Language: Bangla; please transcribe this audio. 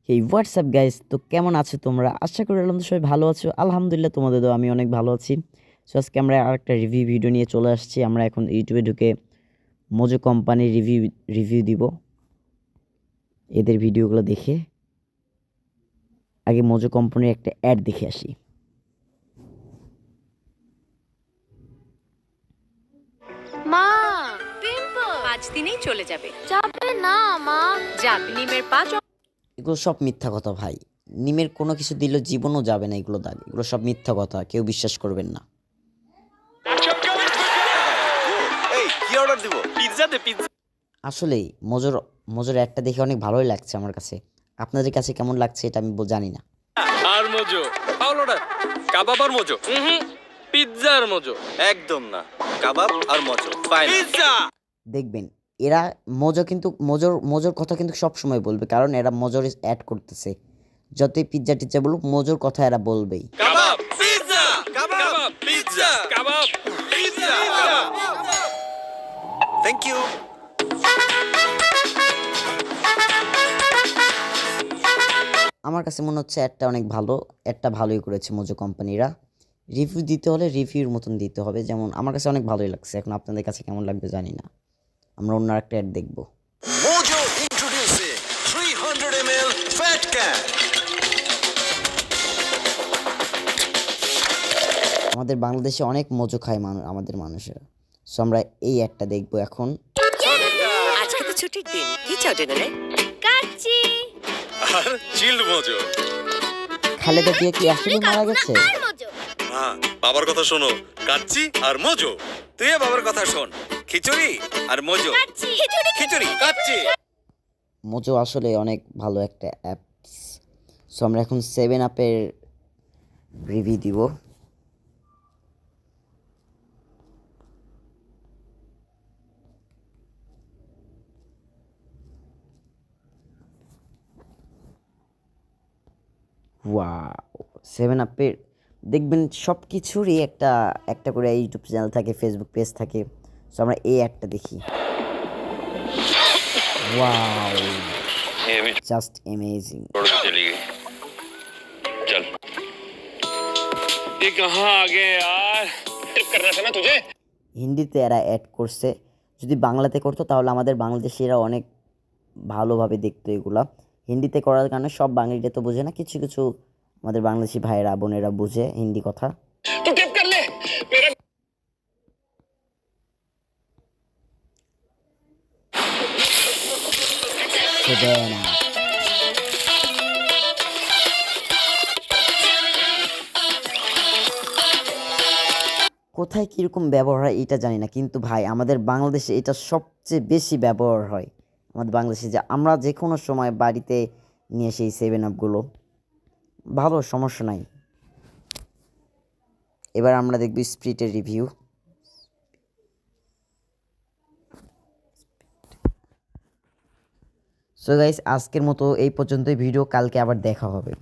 হেই হোয়াটসঅ্যাপ গাইস, তো কেমন আছো তোমরা? আশা করি আলহামদুলিল্লাহ সবাই ভালো আছো। আলহামদুলিল্লাহ তোমাদের দোয়া আমি অনেক ভালো আছি। সো আজকে আমরা আরেকটা রিভিউ ভিডিও নিয়ে চলে আসছি। আমরা এখন ইউটিউবে ঢুকে মোজো কোম্পানির রিভিউ দিব। এদের ভিডিওগুলো দেখে আগে মোজো কোম্পানির একটা অ্যাড দেখে আসি। মা, পিম্পল 5 দিনেই চলে যাবে। যাবে না মা। যাবে, নিমের 5 এগুলো সব মিথ্যা কথা ভাই। নিমের কোনো কিছু দিলে জীবনও যাবে না এগুলো দাগ। এগুলো সব মিথ্যা কথা, কেউ বিশ্বাস করবেন না। এই কি অর্ডার দিব? পিৎজা দে পিৎজা। আসলেই মোজোর অ্যাডটা দেখে অনেক ভালোই লাগছে আমার কাছে। আপনাদের কাছে কেমন লাগছে এটা আমি জানি না। আর মোজো ফাউল অর্ডার। কাবাব আর মোজো। পিৎজা আর মোজো। একদম না, কাবাব আর মোজো ফাইন। পিৎজা দেখবেন এরা কিন্তু মোজোর কথা কিন্তু সব সময় বলবে, কারণ এরা মোজোর অ্যাড করতেছে। যতই পিৎজা টিজ্জা বলুক, মোজোর কথা এরা বলবেই। Kebab pizza kebab pizza kebab pizza. Thank you. আমার কাছে মনে হচ্ছে অ্যাডটা অনেক ভালো। অ্যাডটা ভালোই করেছে মোজো কোম্পানিরা। রিভিউ দিতে হলে রিভিউর মতন দিতে হবে, যেমন আমার কাছে অনেক ভালোই লাগছে। এখন আপনাদের কাছে কেমন লাগবে জানি না। আমরা অন্য একটা অ্যাড দেখব। Mojo introducing 300 ml fat can. আমাদের বাংলাদেশে অনেক মোজো খায় আমাদের মানুষেরা। সো আমরা এই অ্যাডটা দেখব এখন। আজকে তো ছুটির দিন। কি চাও ডিনারে? কাচ্চি। আর চিল্ড মোজো। খালেদা জিয়া কি আসলে মারা গেছে? মা, বাবার কথা শোনো। কাচ্চি আর মোজো। তুই বাবার কথা শোন। খিচুড়ি আর মোজো। খিচুড়ি কাচ্চি। মোজো আসলে অনেক ভালো একটা অ্যাপস। সো আমরা এখন 7-আপের রিভিউ দিব। ওয়াও, 7-আপের দেখবেন সব কিছুরই একটা একটা করে ইউটিউব চ্যানেল থাকে, ফেসবুক পেজ থাকে। সো আমরা এই অ্যাডটা দেখি। Wow, just amazing. चली गई चल ये कहाँ आ गए यार ट्रिप करना था ना तुझे হিন্দিতে এরা অ্যাড করছে। যদি বাংলাতে করতো তাহলে আমাদের বাংলাদেশিরা অনেক ভালোভাবে দেখতো এগুলা। হিন্দিতে করার কারণে সব বাঙালিরা তো বোঝে না, কিছু কিছু আমাদের বাংলাদেশি ভাইয়েরা বোনেরা বুঝে হিন্দি কথা। तू ट्रिप कर ले मेरा কোথায় কীরকম ব্যবহার হয় এটা জানি না, কিন্তু ভাই আমাদের বাংলাদেশে এটা সবচেয়ে বেশি ব্যবহার হয়। আমাদের বাংলাদেশে যে আমরা যে কোনো সময় বাড়িতে নিয়ে সেই 7-আপগুলো ভালো, সমস্যা নাই। এবার আমরা দেখব স্প্রিটের রিভিউ। সো গাইস, আজকের মতো এই পর্যন্তই ভিডিও। কালকে আবার দেখা হবে।